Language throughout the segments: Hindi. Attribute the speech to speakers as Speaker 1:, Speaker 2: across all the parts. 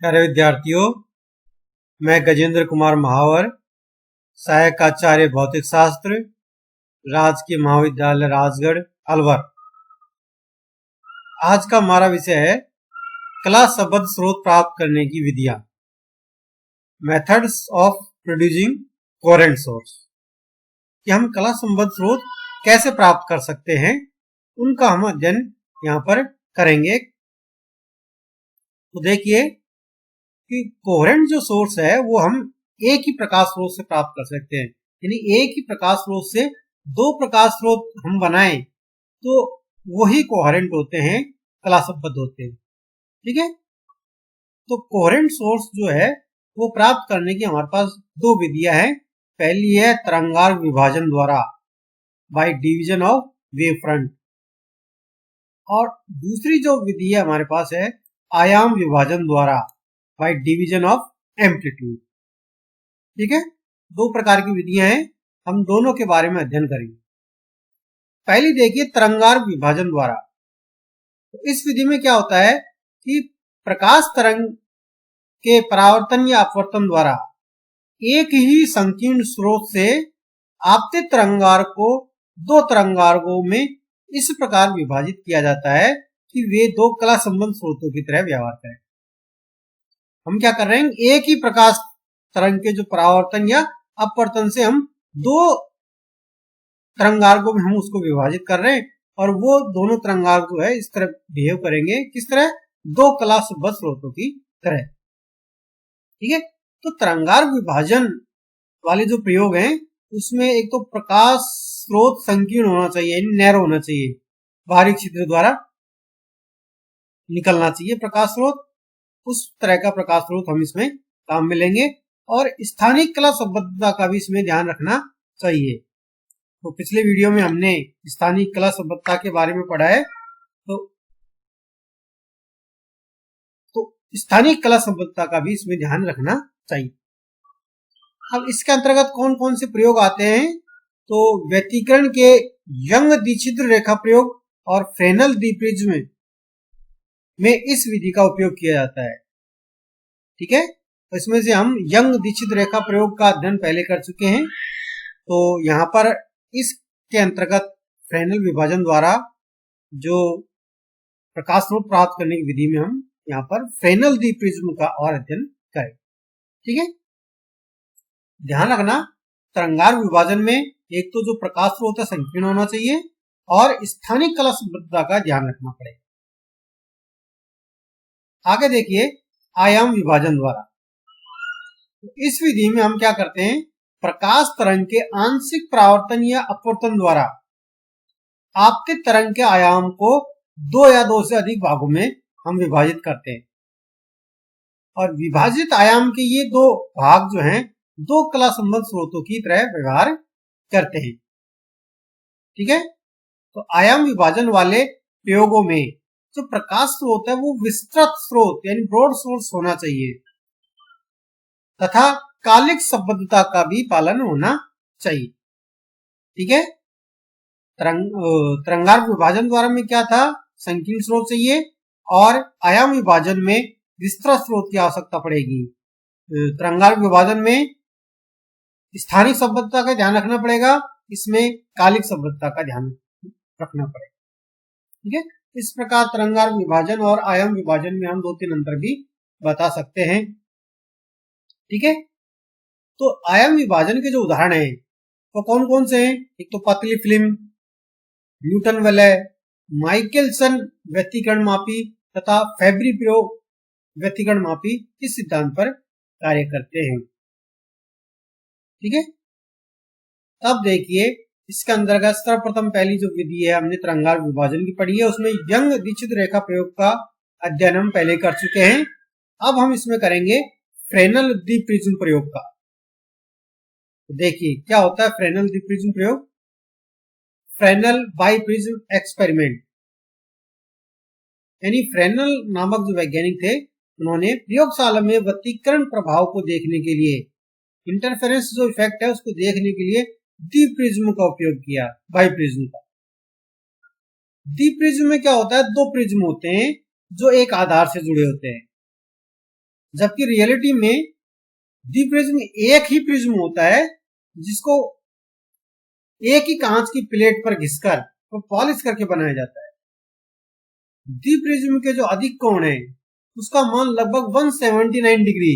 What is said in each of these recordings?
Speaker 1: प्यारे विद्यार्थियों, मैं गजेंद्र कुमार महावर, सहायक आचार्य भौतिक शास्त्र, राजकीय महाविद्यालय राजगढ़ अलवर। आज का हमारा विषय है कला संबद्ध स्रोत प्राप्त करने की विधियां, methods of producing coherent source. कि हम कला संबद्ध स्रोत कैसे प्राप्त कर सकते हैं, उनका हम अध्ययन यहाँ पर करेंगे। तो देखिए कि कोहेरेंट जो सोर्स है वो हम एक ही प्रकाश स्रोत से प्राप्त कर सकते हैं। यानी एक ही प्रकाश स्रोत से दो प्रकाश स्रोत हम बनाएं तो वही कोहेरेंट होते हैं, कला संबद्ध होते हैं। ठीक है, तो कोहेरेंट सोर्स जो है वो प्राप्त करने की हमारे पास दो विधियां हैं। पहली है तरंगार्ग विभाजन द्वारा, by division of wave front, और दूसरी जो विधि है हमारे पास है आयाम विभाजन द्वारा, बाय डिवीजन ऑफ एम्पलीट्यूड। ठीक है, दो प्रकार की विधियां हैं, हम दोनों के बारे में अध्ययन करेंगे। पहली देखिए तरंगार्ग विभाजन द्वारा। तो इस विधि में क्या होता है कि प्रकाश तरंग के परावर्तन या अपवर्तन द्वारा एक ही संकीर्ण स्रोत से आपतित तरंगार्ग को दो तरंगार्गों में इस प्रकार विभाजित किया जाता है कि वे दो कला संबद्ध स्रोतों की तरह व्यवहार करें। हम क्या कर रहे हैं, एक ही प्रकाश तरंग के जो परावर्तन या अपवर्तन से हम दो तरंगार्गों में हम उसको विभाजित कर रहे हैं, और वो दोनों तरंगार्ग जो है इस तरह बिहेव करेंगे, किस तरह, दो कला संबद्ध स्रोतों की तरह। ठीक है, तो तरंगार्ग विभाजन वाले जो प्रयोग हैं उसमें एक तो प्रकाश स्रोत संकीर्ण होना चाहिए, नैरो होना चाहिए, बाहरी छिद्र द्वारा निकलना चाहिए प्रकाश स्रोत। उस तरह का प्रकाश स्रोत हम इसमें काम में लेंगे, और स्थानिक कला संबद्धता का भी इसमें ध्यान रखना चाहिए। तो पिछले वीडियो में हमने स्थानिक कला संबद्धता के बारे में पढ़ा है। तो स्थानिक कला संबद्धता का भी इसमें ध्यान रखना चाहिए। अब इसके अंतर्गत कौन कौन से प्रयोग आते हैं, तो व्यतिकरण के यंग द्विछिद्र रेखा प्रयोग और फ्रेनेल द्विप्रिज्म में इस विधि का उपयोग किया जाता है। ठीक है, तो इसमें से हम यंग द्विछिद्र रेखा प्रयोग का अध्ययन पहले कर चुके हैं। तो यहाँ पर इसके अंतर्गत फ्रेनेल विभाजन द्वारा जो प्रकाश स्रोत प्राप्त करने की विधि में हम यहाँ पर फ्रेनेल द्विप्रिज्म का और अध्ययन करें। ठीक है, ध्यान रखना तरंगार्ग विभाजन में एक तो जो प्रकाश स्रोत है संकीर्ण होना चाहिए, और स्थानिक कला संबद्धता का ध्यान रखना पड़ेगा। आगे देखिए आयाम विभाजन द्वारा। इस विधि में हम क्या करते हैं, प्रकाश तरंग के आंशिक परावर्तन या अपवर्तन द्वारा आपतित तरंग के आयाम को दो या दो से अधिक भागों में हम विभाजित करते हैं, और विभाजित आयाम के ये दो भाग जो हैं दो कला संबद्ध स्रोतों की तरह व्यवहार करते हैं। ठीक है, तो आयाम विभाजन वाले प्रयोगों में जो प्रकाश स्रोत है वो विस्तृत स्रोत यानी ब्रॉड सोर्स होना चाहिए, तथा कालिक संबद्धता का भी पालन होना चाहिए। ठीक है, तरंगार्ग विभाजन द्वारा में क्या था, संकीर्ण स्रोत चाहिए, और आयाम विभाजन में विस्तृत स्रोत की आवश्यकता पड़ेगी। तरंगार्ग विभाजन में स्थानिक संबद्धता का ध्यान रखना पड़ेगा, इसमें कालिक संबद्धता का ध्यान रखना पड़ेगा। ठीक है, इस प्रकार तरंगार्ग विभाजन और आयाम विभाजन में हम दो तीन अंतर भी बता सकते हैं। ठीक है, तो आयाम विभाजन के जो उदाहरण हैं वो कौन कौन से हैं, एक तो पतली फिल्म, न्यूटन वलय, माइकलसन व्यतिकरण मापी तथा फेब्री प्रयोग व्यतिकरण मापी इस सिद्धांत पर कार्य करते हैं। ठीक है, तब देखिए इसके अंतर्गत सर्वप्रथम पहली जो विधि है हमने तरंगार्ग विभाजन की पढ़ी है, उसमें यंग द्विछिद्र रेखा प्रयोग का अध्ययन हम पहले कर चुके हैं। अब हम इसमें करेंगे फ्रेनेल द्विप्रिज्म प्रयोग का। तो देखिए क्या होता है फ्रेनेल द्विप्रिज्म प्रयोग। फ्रेनेल बाइप्रिज्म एक्सपेरिमेंट, यानी फ्रेनेल नामक जो वैज्ञानिक थे उन्होंने प्रयोगशाला में व्यतिकरण प्रभाव को देखने के लिए, इंटरफेरेंस जो इफेक्ट है उसको देखने के लिए द्विप्रिज्म का उपयोग किया, बाइप्रिज्म का। द्विप्रिज्म में क्या होता है, दो प्रिज्म होते हैं जो एक आधार से जुड़े होते हैं। जबकि रियलिटी में द्विप्रिज्म एक ही प्रिज्म होता है जिसको एक ही कांच की प्लेट पर घिसकर और पॉलिश करके बनाया जाता है। द्विप्रिज्म के जो अधिक कोण है उसका मान लगभग 179 डिग्री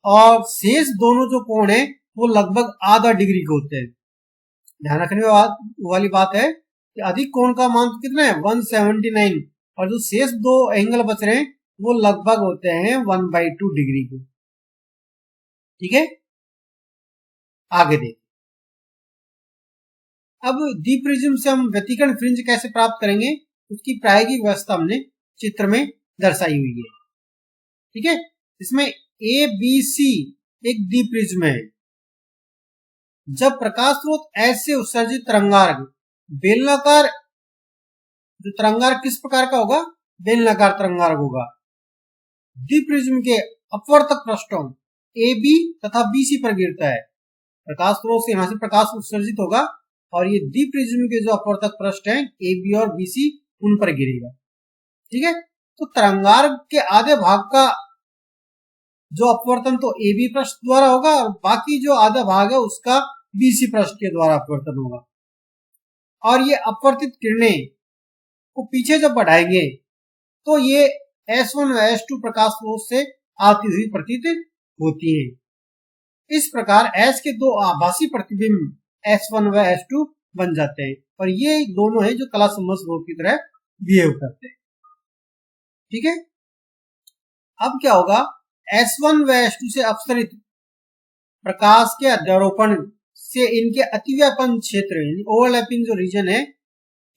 Speaker 1: और शेष दोनों जो कोण है वो लगभग आधा डिग्री के होते हैं। ध्यान रखने वाली बात है कि अधिक कोण का मान कितना है 179 और जो शेष दो एंगल बच रहे हैं वो लगभग होते हैं 1/2 डिग्री के। ठीक है, आगे देख। अब द्विप्रिज्म से हम व्यतिकरण फ्रिंज कैसे प्राप्त करेंगे उसकी प्रायोगिक व्यवस्था हमने चित्र में दर्शाई हुई है। ठीक है, इसमें ABC एक द्विप्रिज्म है। जब प्रकाश स्रोत S से उत्सर्जित तरंगार्घ बेलनाकार, जो तरंगार्घ किस प्रकार का होगा, बेलनाकार तरंगार्घ होगा, द्विप्रिज्म के अपवर्तक पृष्ठों AB तथा BC पर गिरता है। प्रकाश स्रोत से यहां से प्रकाश उत्सर्जित होगा और ये द्विप्रिज्म के जो अपवर्तक पृष्ठ हैं AB और BC उन पर गिरेगा। ठीक है, तो तरंगार्घ के आधे भाग का जो अपवर्तन तो AB पृष्ठ द्वारा होगा और बाकी जो आधा भाग है उसका BC पृष्ठ के द्वारा अपवर्तन होगा। और ये अपवर्तित किरणें को पीछे जब बढ़ाएंगे तो ये S1 व S2 प्रकाश स्रोत से आती हुई प्रतीत होती है। इस प्रकार S के दो आभासी प्रतिबिंब S1 व S2 बन जाते हैं और ये दोनों हैं जो कला संबद्ध स्रोत की तरह बिहेव करते हैं। ठीक है, अब क्या होगा, S1 व S2 से अपसरित प्रकाश के अध्यारोपण से इनके अतिव्यापन क्षेत्र यानी ओवरलैपिंग जो रीजन है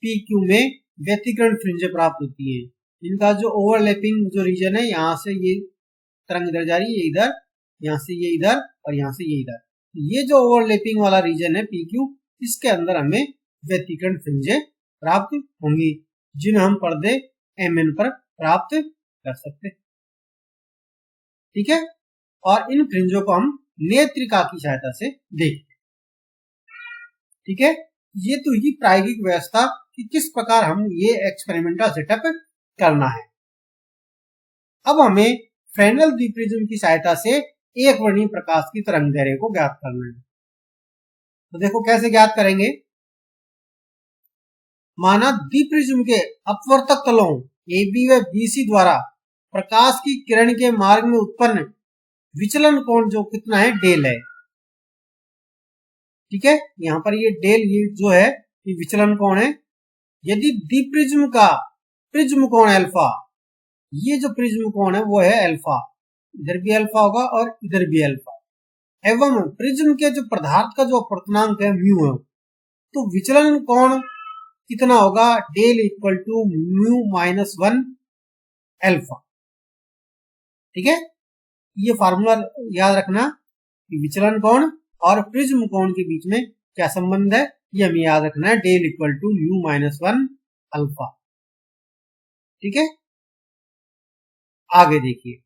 Speaker 1: PQ में व्यतिकरण फ्रिंजें प्राप्त होती है। इनका जो ओवरलैपिंग जो रीजन है, यहाँ से ये तरंग इधर जा रही है, ये इधर, यहाँ से ये इधर और यहाँ से ये इधर, ये जो ओवरलैपिंग वाला रीजन है PQ, इसके अंदर हमें व्यतिकरण फ्रिंजें प्राप्त होंगी जिन्हें हम पर्दे MN पर प्राप्त कर सकते हैं। ठीक है, और इन फ्रिंजों को हम नेत्रिका की सहायता से देखते हैं। ठीक है, ये तो ही प्रायोगिक व्यवस्था कि किस प्रकार हम ये एक्सपेरिमेंटल सेटअप करना है। अब हमें फ्रेनेल द्विप्रिज्म की सहायता से एक वर्णीय प्रकाश की तरंगदैर्घ्य को ज्ञात करना है। तो देखो कैसे ज्ञात करेंगे। माना द्विप्रिज्म के अपवर्तक तलों AB व BC द्वारा प्रकाश की किरण के मार्ग में उत्पन्न विचलन कोण जो कितना है, डेल है। ठीक है, यहां पर ये डेल ये जो है ये विचलन कोण है। यदि द्विप्रिज्म का प्रिज्म कोण अल्फा, ये जो प्रिज्म कोण है वो है अल्फा, इधर भी अल्फा होगा और इधर भी अल्फा, एवं प्रिज्म के जो पदार्थ का जो अपवर्तनांक है म्यू है, तो विचलन कोण कितना होगा, del equal to mu minus 1 alpha. ठीक है, ये फार्मूला याद रखना कि विचलन कोण और प्रिज्म कोण के बीच में क्या संबंध है, ये हमें याद रखना है, del equal to mu minus 1 alpha. ठीक है, आगे देखिए।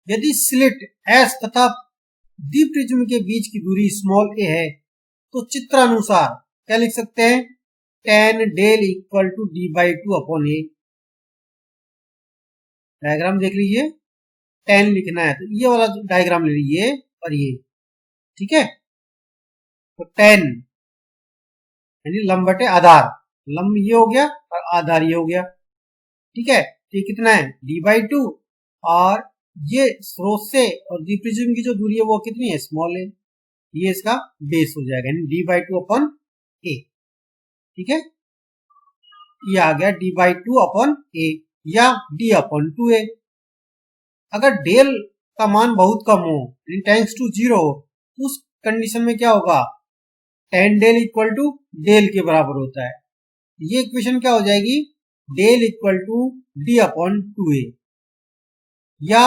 Speaker 1: यदि स्लिट S तथा द्विप्रिज्म के बीच की दूरी स्मॉल a है तो चित्रानुसार क्या लिख सकते हैं, tan del equal to d/2 upon a। Diagram देख लीजिए, tan लिखना है तो ये वाला डायग्राम ले लीजिए और ये। ठीक है, तो tan यानी लंब बटे आधार, लंब ये हो गया और आधार ये हो गया। ठीक है, तो ये कितना है d/2 और ये स्रोत से और द्विप्रिज्म की जो दूरी है वो कितनी है, स्मॉल है, ये इसका बेस हो जाएगा यानी d/2 अपॉन a। ठीक है, ये आ गया d/2 अपॉन a या d अपॉन 2a। अगर डेल का मान बहुत कम हो यानी टेंड्स टू 0 हो तो उस कंडीशन में क्या होगा, tan del equal to del के बराबर होता है। ये इक्वेशन क्या हो जाएगी, del equal to d upon 2a या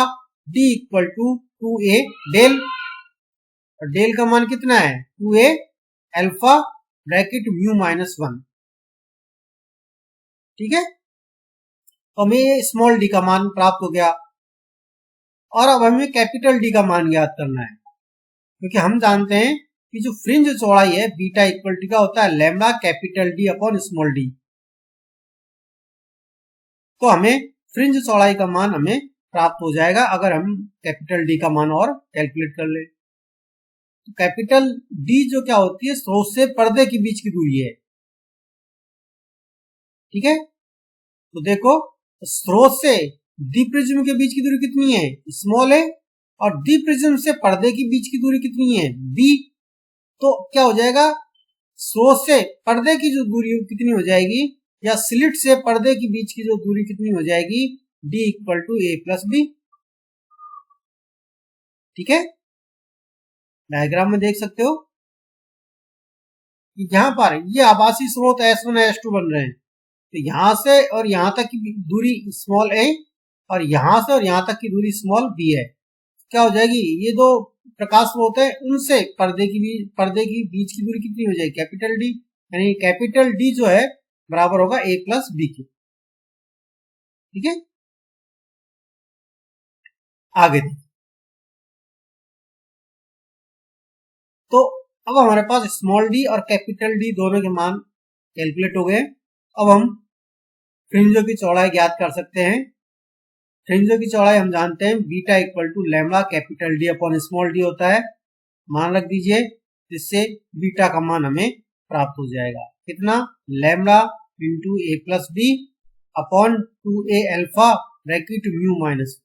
Speaker 1: d equal to 2a del, और डेल का मान कितना है 2a alpha bracket mu minus 1। ठीक है, तो हमें स्मॉल डी का मान प्राप्त हो गया और अब हमें कैपिटल डी का मान याद करना है, क्योंकि हम जानते हैं कि जो फ्रिंज चौड़ाई है बीटा इक्वल टू का होता है lambda capital D upon small D. तो हमें फ्रिंज चौड़ाई का मान हमें प्राप्त हो जाएगा अगर हम कैपिटल डी का मान और कैलकुलेट कर ले। तो कैपिटल डी जो क्या होती है, स्रोत से पर्दे के बीच की दूरी है। ठीक है, तो देखो स्रोत से डी प्रिज्म के बीच की दूरी कितनी है, स्मॉल है, और डी प्रिज्म से पर्दे के बीच की दूरी कितनी है, बी। तो क्या हो जाएगा, स्रोत से पर्दे की जो दूरी कितनी हो जाएगी, या स्लिट से पर्दे के बीच की जो दूरी कितनी हो जाएगी, d equal to A plus B. ठीक है, डायग्राम में देख सकते हो कि यहां पर ये आभासी स्रोत S1 S2 बन रहे हैं। तो यहां से और यहां तक की दूरी स्मॉल a, और यहां से और यहां तक की दूरी स्मॉल b है। क्या हो जाएगी, ये दो प्रकाश स्रोत है, उनसे पर्दे की बीच की दूरी कितनी हो जाएगी, कैपिटल डी। यानी कैपिटल डी जो है बराबर होगा a प्लस बी के। ठीक है, आगे तो अब हमारे पास स्मॉल डी और कैपिटल डी दोनों के मान कैलकुलेट हो गए। अब हम फ्रिंजों की चौड़ाई ज्ञात कर सकते हैं। फ्रिंजों की चौड़ाई हम जानते हैं beta equal to lambda capital D upon small D होता है। मान रख दीजिए, जिससे बीटा का मान हमें प्राप्त हो जाएगा। कितना, lambda into A plus B upon 2a alpha bracket mu minus.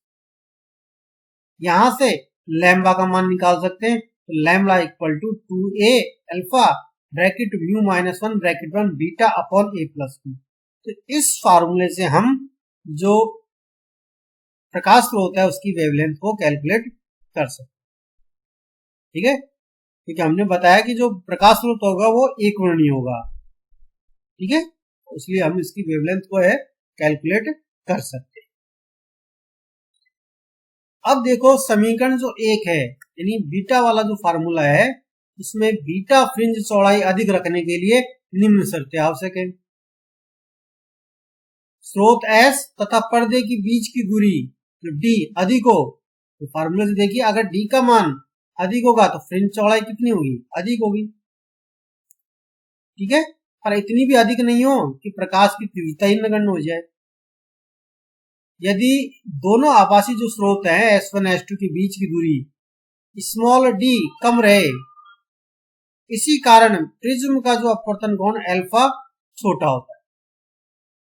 Speaker 1: यहां से लैम्बडा का मान निकाल सकते हैं, तो lambda equal to 2a alpha bracket mu minus 1 bracket 1 beta upon a plus B. तो इस फार्मूले से हम जो प्रकाश स्रोत है उसकी वेवलेंथ को कैलकुलेट कर सकते हैं। ठीक है, क्योंकि हमने बताया कि जो प्रकाश स्रोत होगा वो एक वर्णीय होगा। ठीक है, इसलिए हम इसकी वेवलेंथ को है कैलकुलेट कर सकते हैं। अब देखो समीकरण जो एक है, यानी बीटा वाला जो फार्मूला है, उसमें बीटा फ्रिंज चौड़ाई अधिक रखने के लिए निम्न शर्तें आवश्यक है। स्रोत S तथा पर्दे के बीच की दूरी जो D अधिक हो, तो फार्मूले से देखिए अगर D का मान अधिक होगा तो फ्रिंज चौड़ाई कितनी होगी, अधिक होगी। ठीक है, पर इतनी भी अधिक नहीं हो कि प्रकाश की तीव्रता ही नगण्य हो जाए। यदि दोनों आभासी जो स्रोत हैं S1 S2 के बीच की दूरी स्मॉल d कम रहे, इसी कारण प्रिज्म का जो अपवर्तन कोण अल्फा छोटा होता है।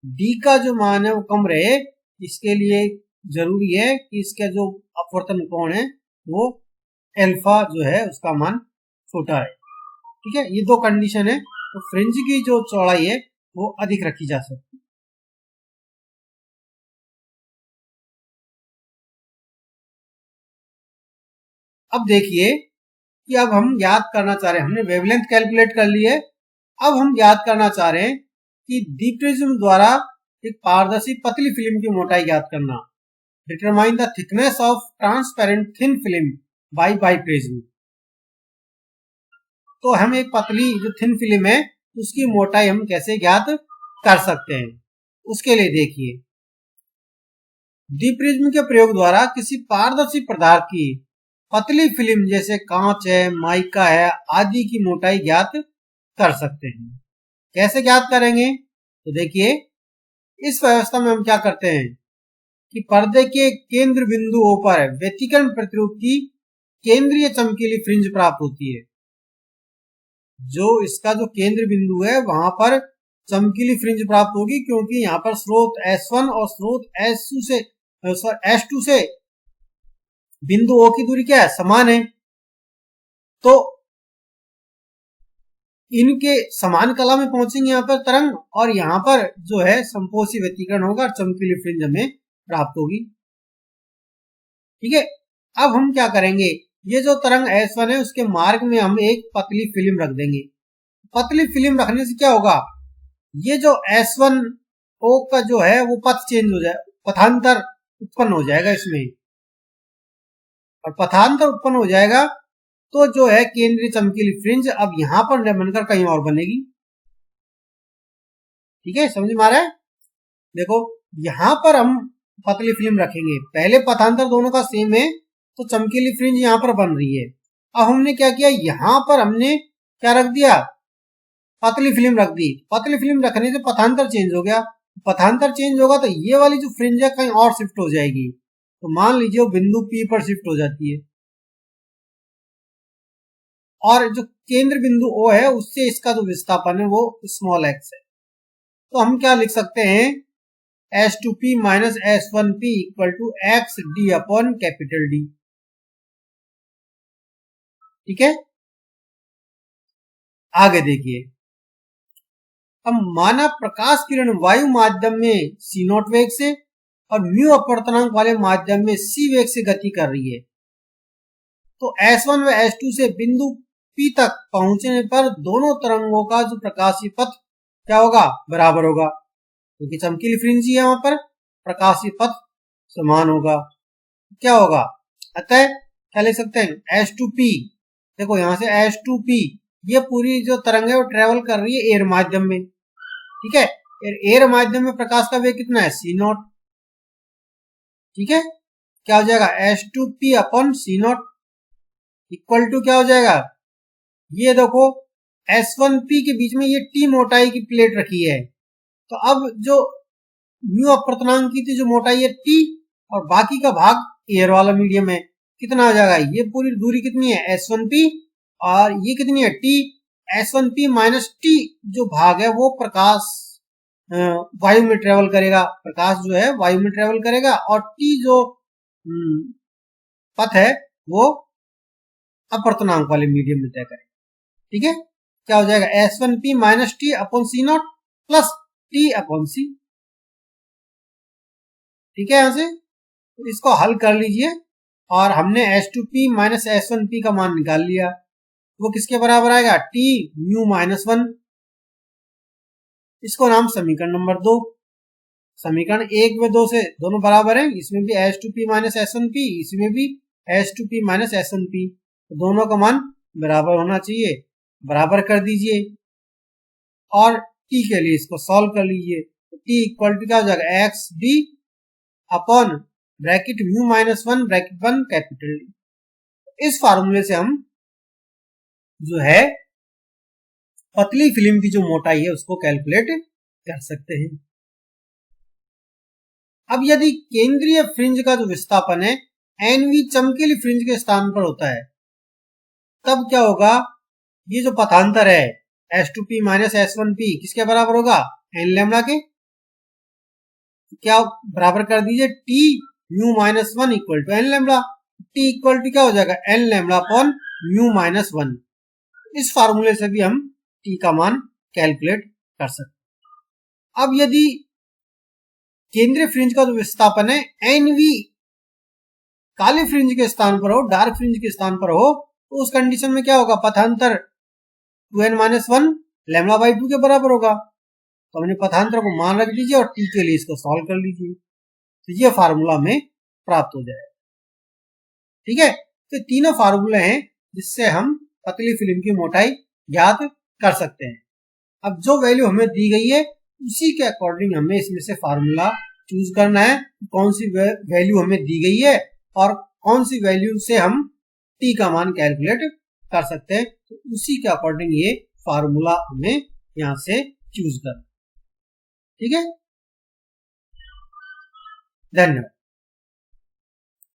Speaker 1: d का जो मान है वो कम रहे, इसके लिए जरूरी है कि इसका जो अपवर्तन कोण है वो अल्फा जो है उसका मान छोटा है। ठीक है, ये दो कंडीशन है, तो फ्रिंज की जो चौड़ाई है वो अधिक रखी जा सकती है। अब देखिए कि अब हम याद करना चाह रहे हैं, हमने वेवलेंथ कैलकुलेट कर ली है। अब हम याद करना चाह रहे हैं कि डीप्रिज्म द्वारा एक पारदर्शी पतली फिल्म की मोटाई ज्ञात करना। Determine the thickness of transparent thin film bye biprism. तो हम एक पतली जो थिन फिल्म है उसकी मोटाई हम कैसे ज्ञात कर सकते हैं, उसके लिए देखिए डीप्रिज्म के प्रयोग द्वारा किसी पारदर्शी पदार्थ की पतली फिल्म जैसे कांच है, माइका है आदि की मोटाई ज्ञात कर सकते हैं। कैसे ज्ञात करेंगे, तो देखिए इस व्यवस्था में हम क्या करते हैं कि पर्दे के केंद्र बिंदुओं पर व्यतिकरण प्रतिरूप की केंद्रीय चमकीली फ्रिंज प्राप्त होती है। जो इसका जो केंद्र बिंदु है वहां पर चमकीली फ्रिंज प्राप्त होगी, क्योंकि यहाँ पर स्रोत S1 और स्रोत S2 से बिंदु O की दूरी क्या है, समान है। तो इनके समान कला में पहुंचेंगे यहाँ पर तरंग, और यहाँ पर जो है संपोषी व्यतिकरण होगा और चमकीली फ्रिंज हमें प्राप्त होगी। ठीक है, अब हम क्या करेंगे, ये जो तरंग S1 है उसके मार्ग में हम एक पतली फिल्म रख देंगे। पतली फिल्म रखने से क्या होगा, ये जो S1O का जो है वो पथ चेंज हो जाए, पथांतर उत्पन्न हो जाएगा इसमें, और पथांतर उत्पन्न हो जाएगा तो जो है केंद्रीय चमकीली फ्रिंज अब यहां पर न बनकर कहीं और बनेगी। ठीक है, समझ में आ रहा है। देखो यहां पर हम पतली फिल्म रखेंगे, पहले पथांतर दोनों का सेम है तो चमकीली फ्रिंज यहां पर बन रही है। अब हमने क्या किया, यहां पर हमने क्या रख दिया, पतली फिल्म रख दी। पतली फिल्म रखने से पथांतर चेंज हो गया, पथांतर चेंज होगा तो ये वाली जो फ्रिंज है कहीं और शिफ्ट हो जाएगी, तो मान लीजिए वो बिंदु P पर शिफ्ट हो जाती है और जो केंद्र बिंदु O है उससे इसका जो विस्थापन है वो स्मॉल x है। तो हम क्या लिख सकते हैं, S2P minus S1P equal to X D upon capital D। ठीक है, आगे देखिए, अब माना प्रकाश किरण वायु माध्यम में c नॉट वेग से और म्यू अपवर्तनांक वाले माध्यम में c वेग से गति कर रही है, तो S1 व S2 से बिंदु P तक पहुंचने पर दोनों तरंगों का जो प्रकाशीय पथ क्या होगा, बराबर होगा, क्योंकि चमकीली फ्रिंज है वहां पर, प्रकाशीय पथ समान होगा। क्या होगा, अतः क्या लिख सकते हैं, S2P, देखो यहां से S2P, ये पूरी जो तरंग है वो ट्रेवल कर रही है एयर माध्यम में। ठीक है, एयर माध्यम में प्रकाश का वेग कितना है, c नॉट। ठीक है, क्या हो जाएगा, S2P upon c not equal to क्या हो जाएगा, ये देखो S1P के बीच में ये T मोटाई की प्लेट रखी है, तो अब जो म्यू अपवर्तनांक की जो मोटाई है T और बाकी का भाग एयर वाला मीडियम है, कितना हो जाएगा, ये पूरी दूरी कितनी है S1P और ये कितनी है T। S1P माइनस T जो भाग है वो प्रकाश वायु में ट्रेवल करेगा, प्रकाश जो है वायु में ट्रेवल करेगा, और T जो पथ है वो अपवर्तनांक वाले मीडियम में तय करेगा। ठीक है, क्या हो जाएगा, S1P minus T upon C not plus T upon C। ठीक है, यहां से तो इसको हल कर लीजिए और हमने S2P माइनस S1P का मान निकाल लिया, वो किसके बराबर आएगा, T म्यू माइनस 1। इसको नाम समीकरण नंबर 2। समीकरण 1 व 2 से दोनों बराबर हैं, इसमें भी S2P माइनस S1P, इसमें भी S2P माइनस S1P, तो दोनों का मान बराबर होना चाहिए, बराबर कर दीजिए और T के लिए इसको सॉल्व कर लीजिए। तो T इक्वल टू क्या हो जाएगा, x D upon bracket mu minus 1 bracket 1 capital D। इस फार्मूले से हम जो है पतली फिल्म की जो मोटाई है उसको कैलकुलेट कर सकते हैं। अब यदि केंद्रीय फ्रिंज का जो विस्थापन है NV चमकीली फ्रिंज के स्थान पर होता है, तब क्या होगा, ये जो पथांतर है S2P माइनस S1P किसके बराबर होगा, n लैम्डा के। क्या बराबर कर दीजिए, T mu minus 1 equal to n lambda. T equal to क्या हो जाएगा, n lambda upon mu minus 1। इस फार्मूले से भी हम T का मान कैलकुलेट कर सकते। अब यदि केंद्रीय फ्रिंज का जो विस्थापन है NV काली फ्रिंज के स्थान पर हो, डार्क फ्रिंज के स्थान पर हो, तो उस कंडीशन में क्या होगा, पथांतर 2n माइनस 1 लैम्डा बाई 2 के बराबर होगा। तो हमने पथांतर को मान रख दीजिए और T के लिए इसको सॉल्व कर लीजिए, तो ये फार्मूला हमें प्राप्त हो जाएगा। ठीक है, तो तीनों फार्मूले हैं जिससे हम पतली फिल्म की मोटाई ज्ञात कर सकते हैं। अब जो वैल्यू हमें दी गई है उसी के अकॉर्डिंग हमें इसमें से फार्मूला चूज करना है, कौन सी वैल्यू हमें दी गई है और कौन सी वैल्यू से हम T का मान कैलकुलेट कर सकते हैं, तो उसी के अकॉर्डिंग ये फार्मूला हमें यहां से चूज करना। ठीक है, धन्यवाद।